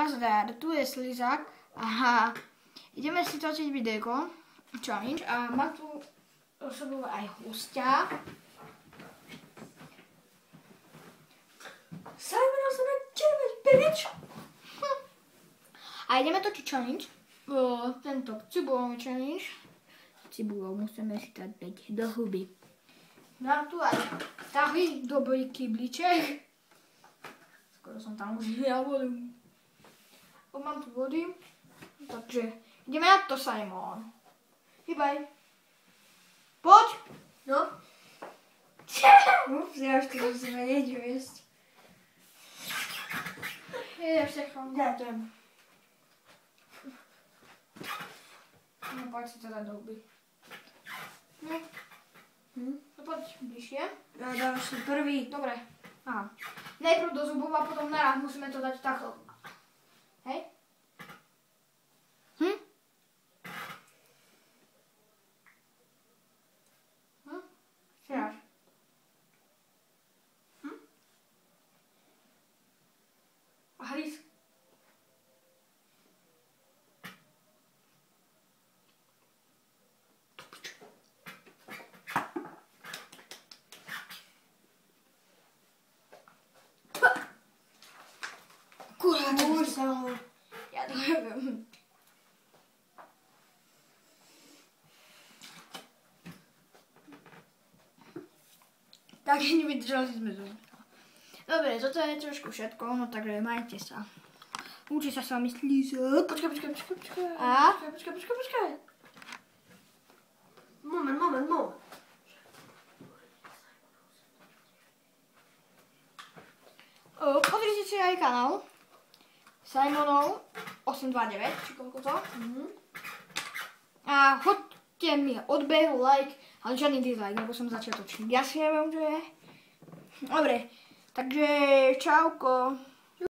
Nazdar, tu je Slizák. Aha, ideme si točiť videjko, challenge, a má tu sebou aj hostia. Simona sa na 9 A ideme točiť challenge, tento cibulový challenge. Cibulov musíme si dať do huby. Mám tu aj tahy dobrý kybliček. Skoro som tam už vyjal vodu. Mám tu vody, takže ideme na to, Simon. Hýbaj. Poď. No. Ups, ja už to musíme niečo jesť. Ideš sekom. Ďakujem. No poď si to dať do huby. No. No poď bližšie. Ja dávaš si prvý. Dobre. Aha. Najprv do zubov a potom naraz musíme to dať takto. Hej? Teraz. A hryz. Kurva, to už sa ho. Ja to neviem. Tak nevydržali sme to. Dobre, toto je trošku všetko, no takže majte sa. Učí sa s vami Slizák. Počkaj. A? Počkaj. Moment. Pozrite si aj kanál Simonov 829, či koľko to. A choďte mi odbeh, like, ale žiadny dislike, lebo som začiatočník. Ja si neviem, čo je. Dobre, takže čauko.